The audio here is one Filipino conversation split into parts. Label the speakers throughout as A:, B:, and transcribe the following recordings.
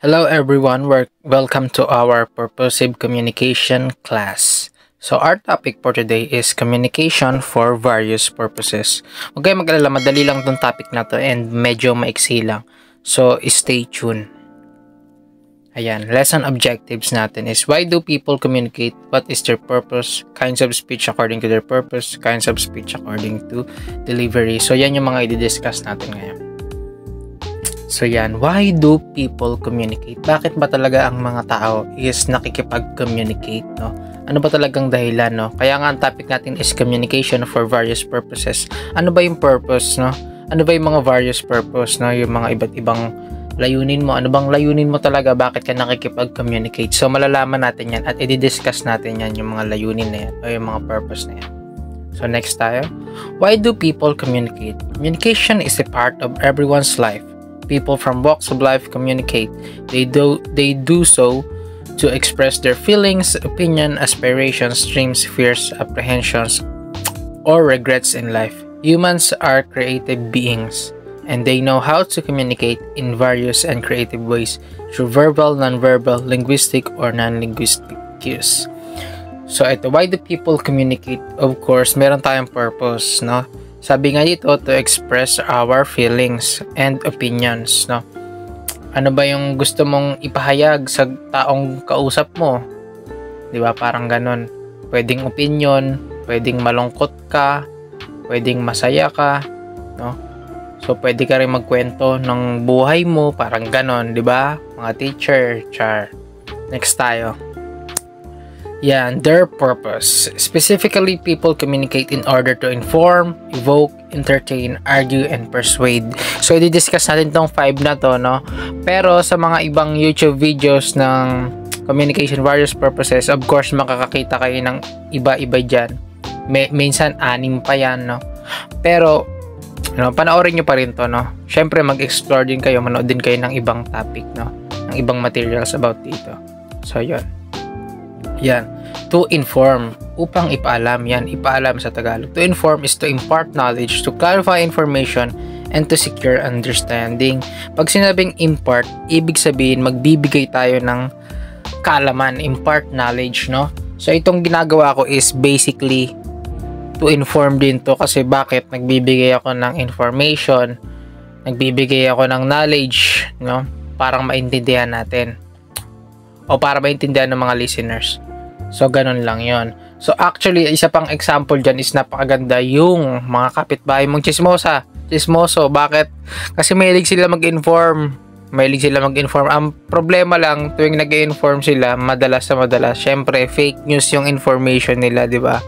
A: Hello everyone, welcome to our purposive communication class. So our topic for today is communication for various purposes. Huwag kayong mag-alala, madali lang tong topic na to and medyo maiksi lang. So stay tuned. Ayan, lesson objectives natin is why do people communicate? What is their purpose? Kinds of speech according to their purpose. Kinds of speech according to delivery. So yan yung mga i-discuss natin ngayon. So yan, why do people communicate? Bakit ba talaga ang mga tao is nakikipag-communicate, no? Ano ba talagang dahilan, no? Kaya nga ang topic natin is communication for various purposes. Ano ba yung purpose, no? Ano ba yung mga various purpose, no? Yung mga iba't ibang layunin mo. Ano bang layunin mo talaga? Bakit ka nakikipag-communicate? So malalaman natin yan at i-discuss natin yan, yung mga layunin na yan o yung mga purpose na yan. So next tayo. Why do people communicate? Communication is a part of everyone's life. People from walks of life communicate. They do so to express their feelings, opinion, aspirations, dreams, fears, apprehensions, or regrets in life. Humans are creative beings, and they know how to communicate in various and creative ways through verbal, non-verbal, linguistic, or non-linguistic cues. So ito, why do people communicate? Of course, meron tayong purpose, no? Sabi nga dito, to express our feelings and opinions, no? Ano ba yung gusto mong ipahayag sa taong kausap mo? 'Di ba? Parang ganun. Pwedeng opinion, pwedeng malungkot ka, pwedeng masaya ka, no? So pwede ka rin magkwento ng buhay mo, parang ganun, 'di ba? Mga teacher, char. Next tayo. Yan, their purpose. Specifically, people communicate in order to inform, evoke, entertain, argue, and persuade. So, i-discuss natin tong 5 na to, no? Pero sa mga ibang YouTube videos ng communication various purposes, of course, makakakita kayo ng iba-iba dyan. Minsan, 6 pa yan, no? Pero, panoorin nyo pa rin to, no? Syempre, mag-explore din kayo, manood din kayo ng ibang topic, no? Ng ibang materials about dito. So, yun. Yan, to inform, upang ipaalam, yan, ipaalam sa Tagalog. To inform is to impart knowledge, to clarify information, and to secure understanding. Pag sinabing impart, ibig sabihin magbibigay tayo ng kaalaman, impart knowledge, no? So itong ginagawa ko is basically to inform din to, kasi bakit? Nagbibigay ako ng information, nagbibigay ako ng knowledge, no? Parang maintindihan natin o para maintindihan ng mga listeners. So, ganun lang yon. So, actually, isa pang example dyan is napakaganda yung mga kapitbahay mong chismoso. Bakit? Kasi mahilig sila mag-inform. Ang problema lang, tuwing nag-inform sila, madalas, syempre, fake news yung information nila, di ba?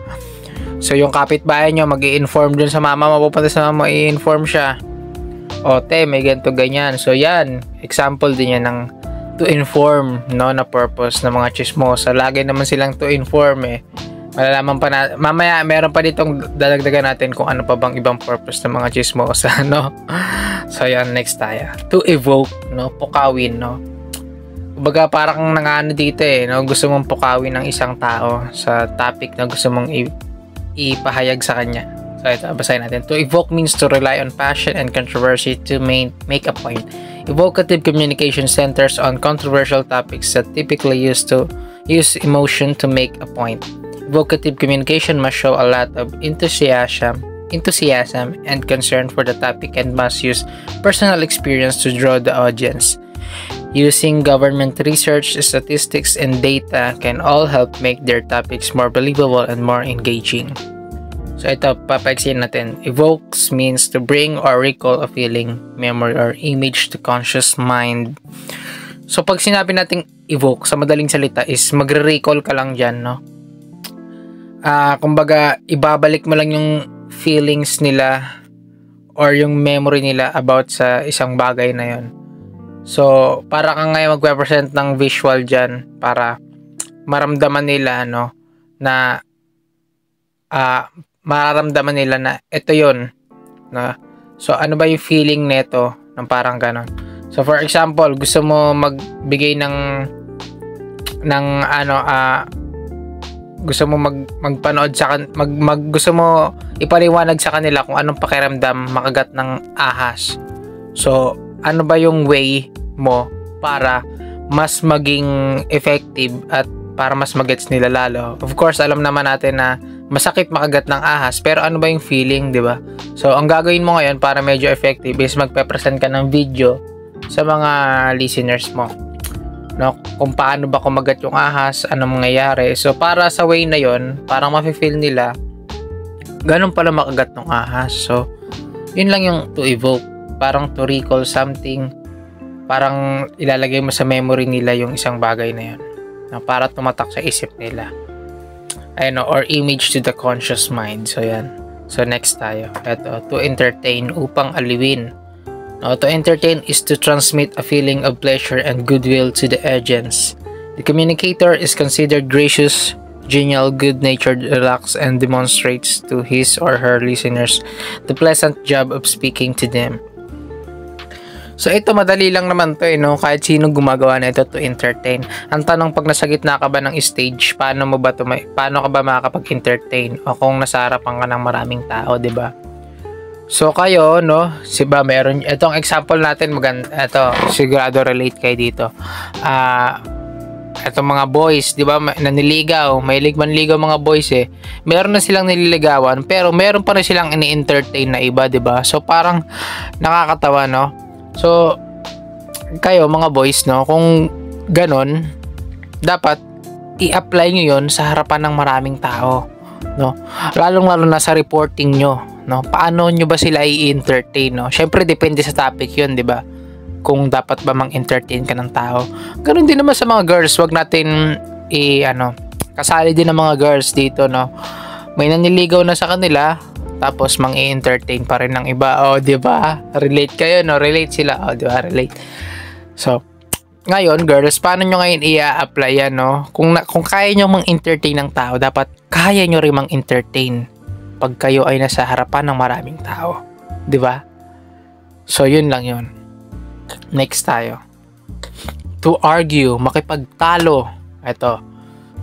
A: So, yung kapitbahay nyo, mag-i-inform dun sa mama, mapupunta sa mama, i-inform siya. O, may ganito, ganyan. So, yan. Example din yan ng to inform, no, na purpose ng mga chismosa. Lagi naman silang to inform, eh. Malalaman pa na, mamaya meron pa ditong dadagdagan natin kung ano pa bang ibang purpose ng mga chismosa, no? So yan, next tayo. To evoke, no, pukawin, no. Kumbaga parang nangano dito, eh, no, gusto mong pukawin ng isang tao sa topic na gusto mong ipahayag sa kanya. So ito, basahin natin. To evoke means to rely on passion and controversy to make a point. Evocative communication centers on controversial topics that typically use emotion to make a point. Evocative communication must show a lot of enthusiasm and concern for the topic and must use personal experience to draw the audience. Using government research, statistics, and data can all help make their topics more believable and more engaging. So ito, papaiksin natin. Evokes means to bring or recall a feeling, memory, or image to conscious mind. So pag sinabi nating evoke, sa madaling salita is magre-recall ka lang dyan, no? Kumbaga, ibabalik mo lang yung feelings nila or yung memory nila about sa isang bagay na yon. So, para kang ngayon mag-represent ng visual dyan para maramdaman nila, no, na mararamdaman nila na ito yun, no? So ano ba yung feeling nito ng parang ganon? So for example, gusto mo magbigay ng gusto mo magpanood sa gusto mo ipaliwanag sa kanila kung anong pakiramdam makagat ng ahas. So ano ba yung way mo para mas maging effective at para mas magets nila lalo. Of course, alam naman natin na masakit makagat ng ahas, pero ano ba yung feeling, di ba? So, ang gagawin mo ngayon para medyo effective is magpe-present ka ng video sa mga listeners mo. No, kung paano ba kumagat yung ahas, anong mangyayari. So, para sa way na yon, parang mafe-feel nila ganun pala makagat ng ahas. So, yun lang yung to evoke. Parang to recall something. Parang ilalagay mo sa memory nila yung isang bagay na yun. No, para tumatak sa isip nila. Ayun, or image to the conscious mind. So, yan. So, next tayo. Ito, to entertain, upang aliwin. No, to entertain is to transmit a feeling of pleasure and goodwill to the audience. The communicator is considered gracious, genial, good-natured, relaxed, and demonstrates to his or her listeners the pleasant job of speaking to them. So, ito madali lang naman to, no? Kahit sino gumagawa na ito to entertain. Ang tanong, pag nasa gitna ka ba ng stage, paano ka ba makakapag-entertain? O kung nasa harapan ka ng maraming tao, di ba? So, kayo, no? Siba, meron, itong example natin, ito, sigurado relate kayo dito. Itong mga boys, di ba, naniligaw, mahilig manligaw mga boys eh. Meron na silang nililigawan, pero meron pa rin silang ini-entertain na iba, di ba? So, parang nakakatawa, no? So, kayo mga boys, no, kung ganon, dapat i-apply nyo yun sa harapan ng maraming tao, no? Lalong-lalo na sa reporting nyo, no? Paano nyo ba sila i-entertain, no? Syempre, depende sa topic yun, di ba? Kung dapat ba mang-entertain ka ng tao. Ganon din naman sa mga girls, wag natin kasali din ng mga girls dito, no? May naniligaw na sa kanila, tapos mang-i-entertain pa rin ng iba. O, di ba? Relate kayo, no? Relate sila. O, di ba? Relate. So, ngayon, girls, paano nyo ngayon i-apply yan, no? Kung kaya nyo mang-entertain ng tao, dapat kaya nyo rin mang-entertain pag kayo ay nasa harapan ng maraming tao. Di ba? So, yun lang yun. Next tayo. To argue, makipagtalo. Ito.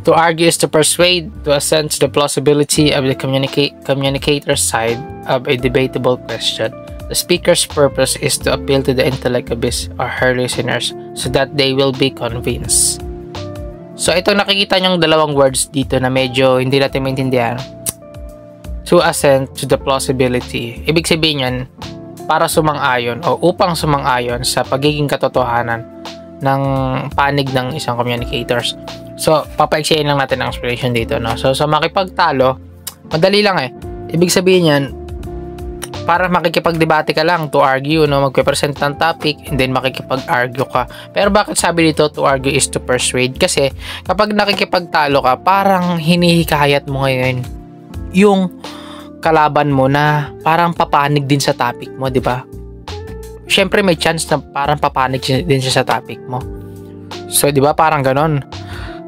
A: To argue is to persuade, to assent to the plausibility of the communicator's side of a debatable question. The speaker's purpose is to appeal to the intellect of his or her listeners so that they will be convinced. So, ito nakikita nyong dalawang words dito na medyo hindi natin maintindihan. To assent to the plausibility. Ibig sabihin yan, para sumang-ayon o upang sumang-ayon sa pagiging katotohanan ng panig ng isang communicators. So, papaiksihin lang natin ang explanation dito, no? So, sa makipagtalo, madali lang eh. Ibig sabihin yan, para makikipagdebate ka lang, to argue, no? Magpe-present ng topic, and then makikipag-argue ka. Pero bakit sabi dito, to argue is to persuade? Kasi, kapag nakikipagtalo ka, parang hinihikayat mo ngayon yung kalaban mo na parang papanig din sa topic mo, di ba? Syempre, may chance na parang papanig din siya sa topic mo. So, di ba? Parang ganon.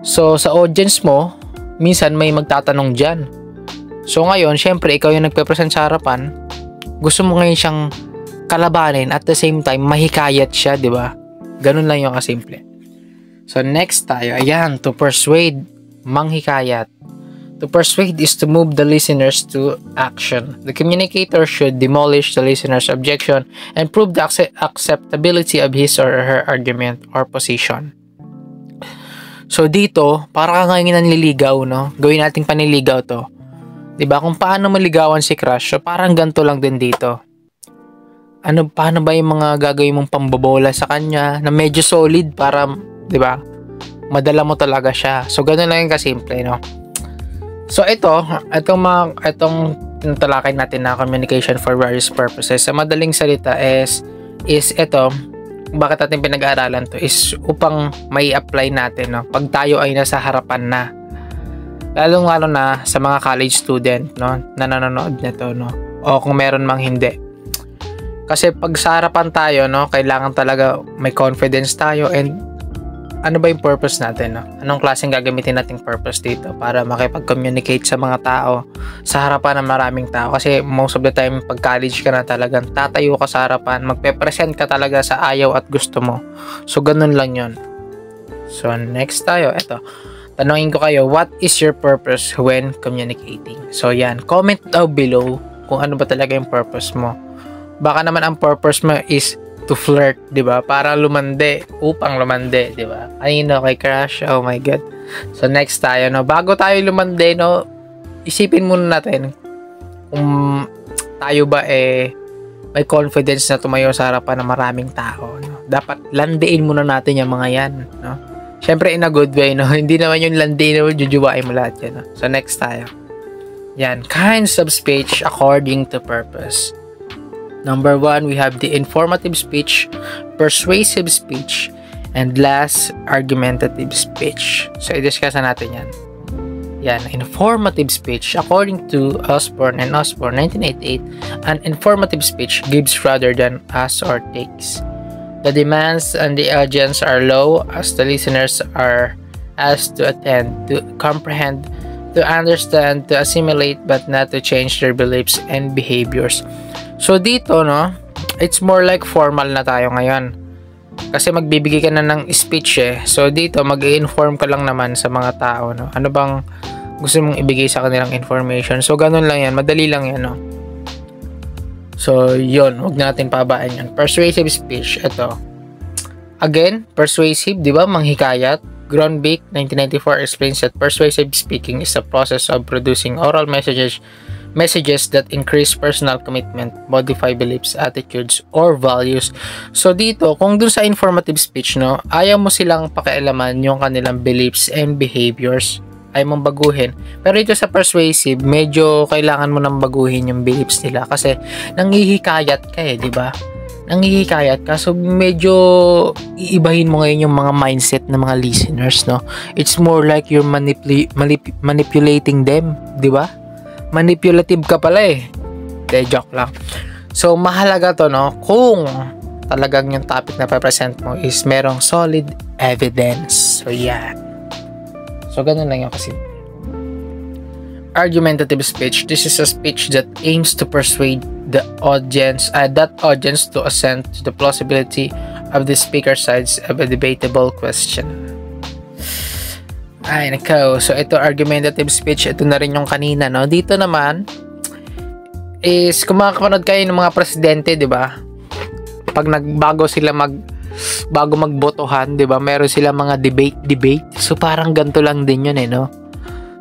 A: So, sa audience mo, minsan may magtatanong dyan. So, ngayon, syempre, ikaw yung nagpe-present sa harapan, gusto mo ngayon siyang kalabanin at the same time, mahikayat siya, di ba? Ganun lang yung kasimple. So, next tayo, ayan, to persuade, manghikayat. To persuade is to move the listeners to action. The communicator should demolish the listener's objection and prove the acceptability of his or her argument or position. So, dito, para ka ngayon nanliligaw, no? Gawin nating panliligaw to. Diba? Kung paano maligawan si crush, so parang ganito lang din dito. Paano ba yung mga gagawin mong pambobola sa kanya na medyo solid para, diba? Madala mo talaga siya. So, ganun lang yung kasimple, no? So, itong tinatalakay natin na communication for various purposes. Sa madaling salita is ito, bakit natin pinag-aaralan to is upang may apply natin, no? Pag tayo ay nasa harapan na, lalong-lalo na sa mga college student, no, na nanonood nito, no, o kung meron mang hindi. Kasi pag sa harapan tayo, no, kailangan talaga may confidence tayo. And ano ba yung purpose natin, no? Anong klaseng gagamitin nating purpose dito para makipag-communicate sa mga tao sa harapan ng maraming tao? Kasi most of the time, pag college ka na, talagang tatayo ka sa harapan, magpe-present ka talaga sa ayaw at gusto mo. So, ganun lang yun. So, next tayo. Ito. Tanungin ko kayo, what is your purpose when communicating? So, yan. Comment down below kung ano ba talaga yung purpose mo. Baka naman ang purpose mo is to flirt, di ba? Para lumande, upang lumande, di ba? Kanino? Kay crush? Oh my God. So, next tayo, no? Bago tayo lumande, no? Isipin muna natin kung tayo ba may confidence na tumayo sa harapan ng maraming tao, no? Dapat landiin muna natin yung mga yan, no? Syempre, in a good way, no? Hindi naman yung landiin na jujuwain mo lahat yan, no? So, next tayo. Yan, kinds of speech according to purpose. Number 1, we have the informative speech, persuasive speech, and last, argumentative speech. So, i-discuss na natin yan. Yan, informative speech. According to Osborne and Osborne, 1988, an informative speech gives rather than asks or takes. The demands on the audience are low as the listeners are asked to attend, to comprehend, to understand, to assimilate, but not to change their beliefs and behaviors. So dito, no, it's more like formal na tayo ngayon. Kasi magbibigay ka na ng speech So dito, mag-i-inform ka lang naman sa mga tao, no. Ano bang gusto mong ibigay sa kanilang information. So ganun lang yan, madali lang yan, no. So yun, huwag natin pabaan yan. Persuasive speech, ito. Again, persuasive, di ba? Manghikayat. Grunbeck, 1994, explains that persuasive speaking is the process of producing oral messages that increase personal commitment, modify beliefs, attitudes, or values. So dito, kung dun sa informative speech, no, ayaw mo silang pakialaman yung kanilang beliefs and behaviors. Ayaw mong baguhin. Pero ito sa persuasive, medyo kailangan mo nang baguhin yung beliefs nila kasi nanghihikayat ka di ba? Nanghihikayat ka. So, medyo iibahin mo ngayon yung mga mindset ng mga listeners, no? It's more like you're manipulating them, di ba? Manipulative ka pala joke lang. So, mahalaga to, no? Kung talagang yung topic na present mo is merong solid evidence. So, yeah. So, ganun lang yung kasi. Argumentative speech. This is a speech that aims to persuade the audience, that audience to assent to the plausibility of the speaker's sides of a debatable question. Ay, nako. So, ito, argumentative speech. Ito na rin yung kanina, no? Dito naman, is, kung makakapanood kayo ng mga presidente, di ba? Pag bago magbotohan, di ba? Meron sila mga debate. So, parang ganito lang din yun, no?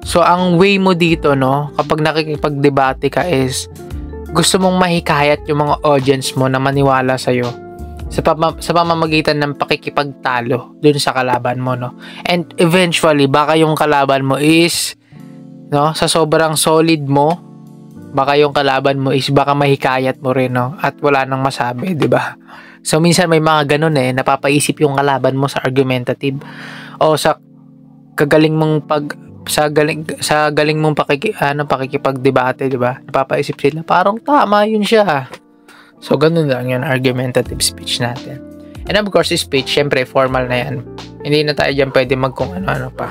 A: So, ang way mo dito, no? Kapag nakikipagdebate ka is, gusto mong mahikayat yung mga audience mo na maniwala sa'yo sa pamamagitan ng pakikipagtalo dun sa kalaban mo, no? And eventually, baka yung kalaban mo is, no? Sa sobrang solid mo, baka yung kalaban mo is baka mahikayat mo rin, no? At wala nang masabi, di ba? So, minsan may mga ganun napapaisip yung kalaban mo sa argumentative o sa galing mong pakikipagdebate, di ba? Napapaisip sila, parang tama yun siya. So, ganun lang yun, argumentative speech natin. And of course, speech, syempre, formal na yan. Hindi na tayo dyan pwede kung ano-ano pa.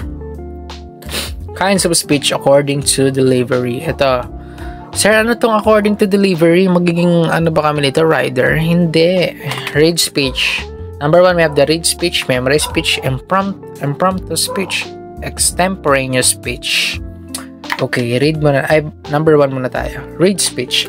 A: Kinds of speech according to delivery. Ito, sir, ano tong according to delivery? Magiging, ano ba kami nito? Rider? Hindi. Read speech. Number 1, we have the read speech, memory speech, impromptu speech, extemporaneous speech. Okay, read muna. Number 1 muna tayo. Read speech.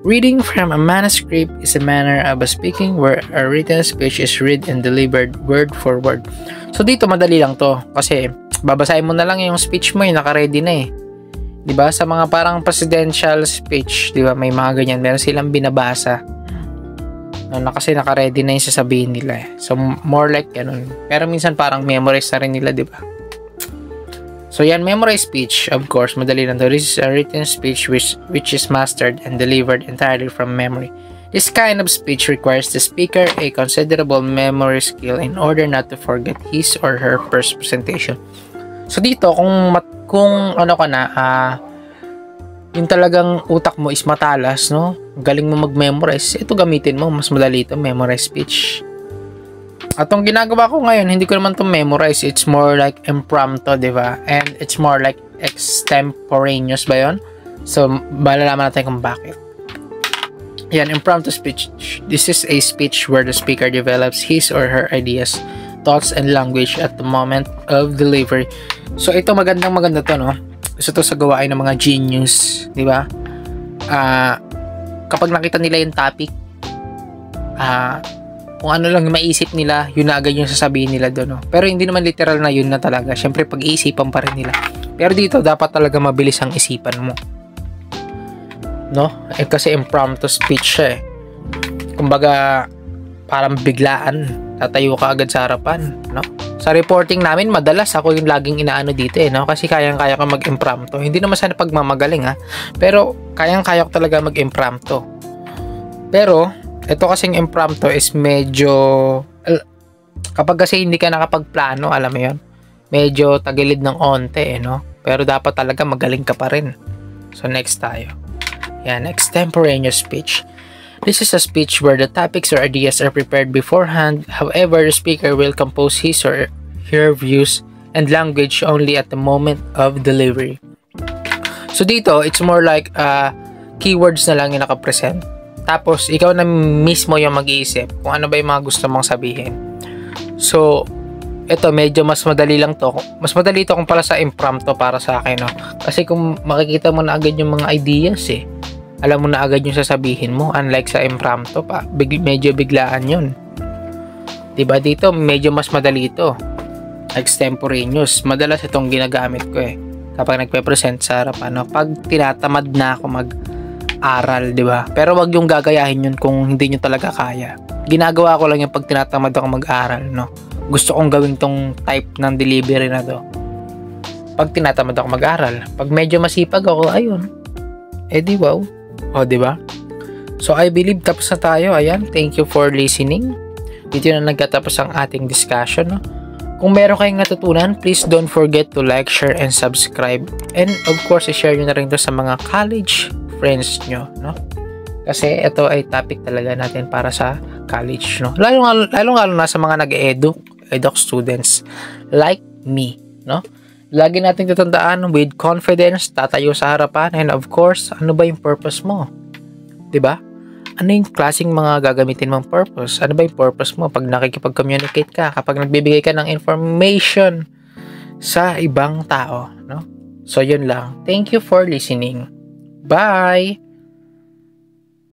A: Reading from a manuscript is a manner of a speaking where a written speech is read and delivered word for word. So dito madali lang to kasi babasahin mo na lang yung speech mo, naka-ready na 'Di ba? Sa mga parang presidential speech, 'di ba? May mga ganyan, meron silang binabasa. No, kasi naka-ready na yung sasabihin nila. So more like ganun. Pero minsan parang memorize na rin nila, 'di ba? So yan, memorized speech, of course, madali lang to. This is a written speech which is mastered and delivered entirely from memory. This kind of speech requires the speaker a considerable memory skill in order not to forget his or her first presentation. So dito, kung ano ka na, yung talagang utak mo is matalas, no? Galing mo mag-memorize, ito gamitin mo, mas madali ito, memorized speech. At ang ginagawa ko ngayon, hindi ko naman to memorize. It's more like impromptu, di ba? And it's more like extemporaneous ba yun? So, malalaman natin kung bakit. Yan, impromptu speech. This is a speech where the speaker develops his or her ideas, thoughts, and language at the moment of delivery. So, ito maganda to, no? Isa to sa gawain ng mga genius, di ba? Kapag nakita nila yung topic, kung ano lang yung maisip nila, yun na agad yung sasabihin nila doon, no? Pero hindi naman literal na yun na talaga. Syempre, pag-iisipan pa rin nila. Pero dito, dapat talaga mabilis ang isipan mo. No? Kasi impromptu speech siya eh. Kumbaga, parang biglaan. Tatayo ka agad sa harapan, no? Sa reporting namin, madalas ako yung laging inaano dito eh, no? Kasi kayang-kaya ko mag-impromptu. Hindi naman sana pagmamagaling, ha? Pero, kayang-kaya ko talaga mag-impromptu. Pero, ito kasing impromptu is medyo... Kapag kasi hindi ka nakapagplano, alam mo yun? Medyo tagilid ng onte, eh, no? Pero dapat talaga magaling ka pa rin. So, next tayo. Yan, extemporaneous speech. This is a speech where the topics or ideas are prepared beforehand. However, the speaker will compose his or her views and language only at the moment of delivery. So dito, it's more like keywords na lang yung nakapresent. Tapos, ikaw na mismo yung mag-iisip kung ano ba yung mga gusto mong sabihin. So, ito, medyo mas madali lang to. Mas madali to kung pala sa impromptu para sa akin, no? Kasi kung makikita mo na agad yung mga ideas, eh. Alam mo na agad yung sasabihin mo. Unlike sa impromptu pa, medyo biglaan yun. Diba dito, medyo mas madali ito. Extemporaneous. Madalas itong ginagamit ko eh. Kapag nagpe-present sa harapan, no? Pag tinatamad na ako mag-aral, diba? Pero wag yung gagayahin yun kung hindi nyo talaga kaya. Ginagawa ko lang yung pag tinatamad ako mag-aral, no? Gusto kong gawin tong type ng delivery na to. Pag tinatamad ako mag-aral. Pag medyo masipag ako, ayun. Eh di wow. O, diba? So, I believe tapos na tayo. Ayan, thank you for listening. Dito na nagtatapos ang ating discussion, no? Kung meron kayong natutunan, please don't forget to like, share, and subscribe. And of course, i-share nyo na rin to sa mga college friends nyo, no? Kasi ito ay topic talaga natin para sa college, no? Lalo na sa mga nag-eduk students like me, no? Lagi natin tatandaan, with confidence, tatayo sa harapan, and of course, ano ba yung purpose mo? 'Di ba? Ano yung klaseng mga gagamitin mong purpose? Ano ba yung purpose mo pag nakikipag-communicate ka, kapag nagbibigay ka ng information sa ibang tao, no? So, yun lang. Thank you for listening. Bye!